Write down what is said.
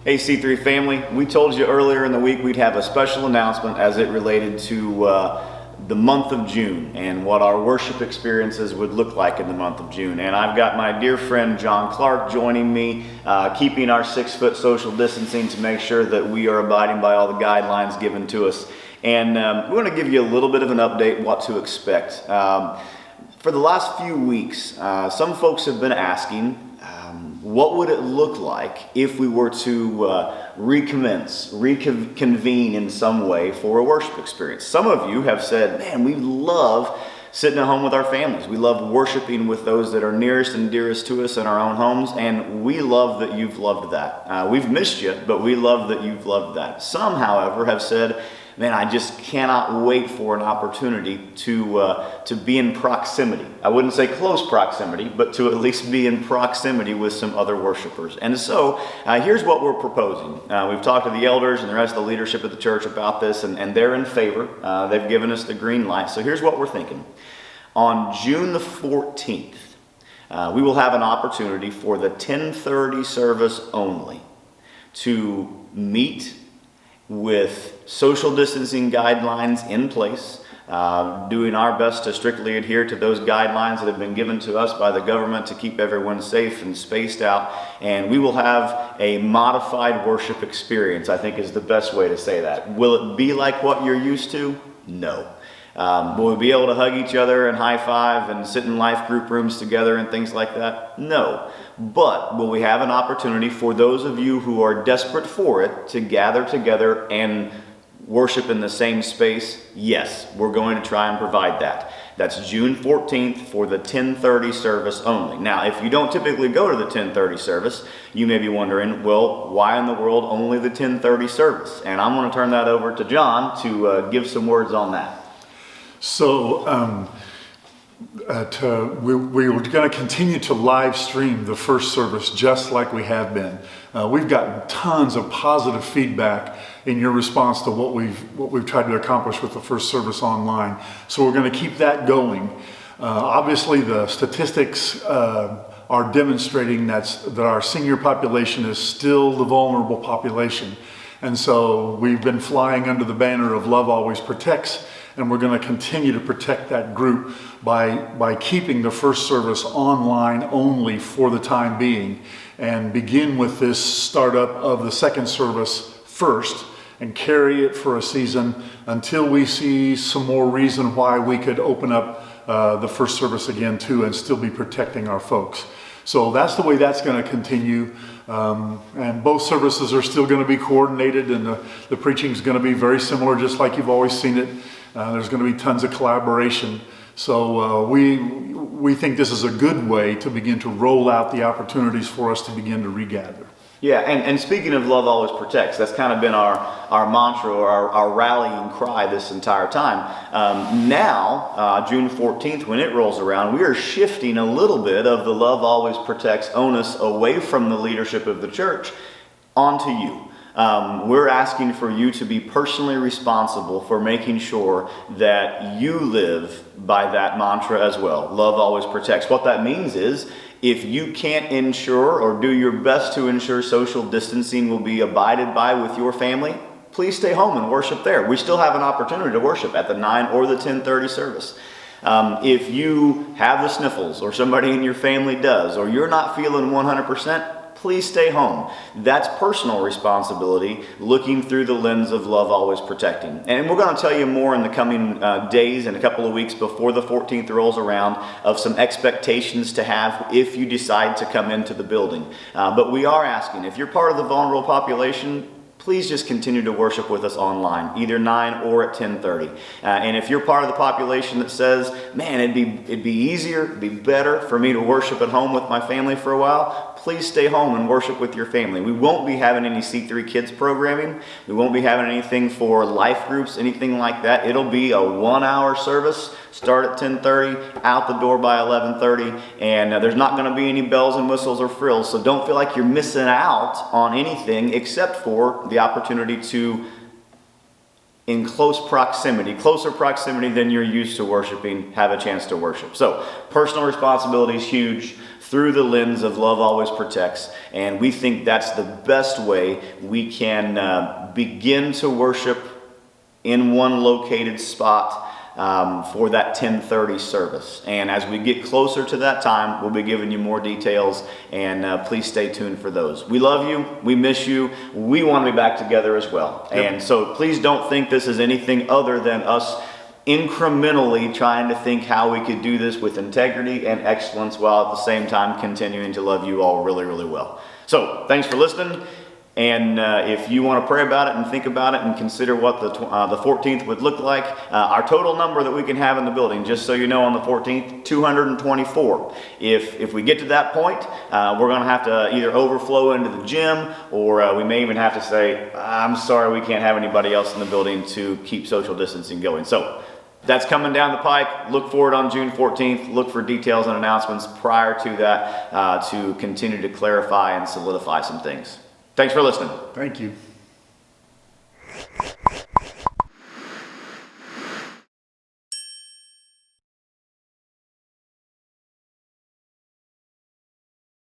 Hey C3 family, we told you earlier in the week we'd have a special announcement as it related to the month of June and what our worship experiences would look like in the month of June. And I've got my dear friend John Clark joining me, keeping our 6-foot social distancing to make sure that we are abiding by all the guidelines given to us. And we're going to give you a little bit of an update what to expect. For the last few weeks, some folks have been asking, what would it look like if we were to reconvene in some way for a worship experience? Some of you have said, man, we love sitting at home with our families. We love worshiping with those that are nearest and dearest to us in our own homes, and we love that you've loved that. We've missed you, but we love that you've loved that. Some, however, have said, man, I just cannot wait for an opportunity to be in proximity. I wouldn't say close proximity, but to at least be in proximity with some other worshipers. And so here's what we're proposing. We've talked to the elders and the rest of the leadership of the church about this, and they're in favor. They've given us the green light. So here's what we're thinking. On June the 14th, we will have an opportunity for the 10:30 service only to meet with social distancing guidelines in place, doing our best to strictly adhere to those guidelines that have been given to us by the government to keep everyone safe and spaced out. And we will have a modified worship experience, I think is the best way to say that. Will it be like what you're used to? No. Will we be able to hug each other and high five and sit in life group rooms together and things like that? No. But will we have an opportunity for those of you who are desperate for it to gather together and worship in the same space? Yes, we're going to try and provide that. That's June 14th for the 10:30 service only. Now, if you don't typically go to the 10:30 service, you may be wondering, well, why in the world only the 10:30 service? And I'm going to turn that over to John to give some words on that. So we're going to continue to live stream the first service just like we have been. We've gotten tons of positive feedback in your response to what we've tried to accomplish with the first service online. So we're going to keep that going. Obviously, the statistics are demonstrating that our senior population is still the vulnerable population. And so we've been flying under the banner of Love Always Protects, and we're going to continue to protect that group by keeping the first service online only for the time being, and begin with this startup of the second service first and carry it for a season until we see some more reason why we could open up the first service again too and still be protecting our folks. So that's the way that's going to continue. And both services are still going to be coordinated, and the preaching is going to be very similar, just like you've always seen it. There's going to be tons of collaboration. So we think this is a good way to begin to roll out the opportunities for us to begin to regather. Yeah, and speaking of Love Always Protects, that's kind of been our mantra or our rallying cry this entire time. Now, June 14th, when it rolls around, we are shifting a little bit of the Love Always Protects onus away from the leadership of the church onto you. We're asking for you to be personally responsible for making sure that you live by that mantra as well. Love always protects. What that means is, if you can't ensure or do your best to ensure social distancing will be abided by with your family, please stay home and worship there. We still have an opportunity to worship at the 9 or the 10:30 service. If you have the sniffles, or somebody in your family does, or you're not feeling 100%, please stay home. That's personal responsibility, looking through the lens of Love Always Protecting. And we're going to tell you more in the coming days and a couple of weeks before the 14th rolls around of some expectations to have if you decide to come into the building. But we are asking, if you're part of the vulnerable population, please just continue to worship with us online, either 9 or at 10:30. And if you're part of the population that says, man, it'd be easier, it'd be better for me to worship at home with my family for a while, please stay home and worship with your family. We won't be having any C3 Kids programming. We won't be having anything for life groups, anything like that. It'll be a 1-hour service, start at 10:30, out the door by 11:30, and there's not going to be any bells and whistles or frills, so don't feel like you're missing out on anything except for the opportunity to, in closer proximity than you're used to worshiping, have a chance to worship. So personal responsibility is huge. through the lens of Love Always Protects. And we think that's the best way we can begin to worship in one located spot for that 10:30 service. And as we get closer to that time, we'll be giving you more details, and please stay tuned for those. We love you. We miss you. We want to be back together as well. Yep. And so please don't think this is anything other than us incrementally trying to think how we could do this with integrity and excellence while at the same time continuing to love you all really, really well. So thanks for listening. And if you want to pray about it and think about it and consider what the 14th would look like, our total number that we can have in the building, just so you know, on the 14th, 224. If we get to that point, we're going to have to either overflow into the gym, or we may even have to say, I'm sorry, we can't have anybody else in the building to keep social distancing going. So that's coming down the pike. Look for it on June 14th. Look for details and announcements prior to that to continue to clarify and solidify some things. Thanks for listening. Thank you.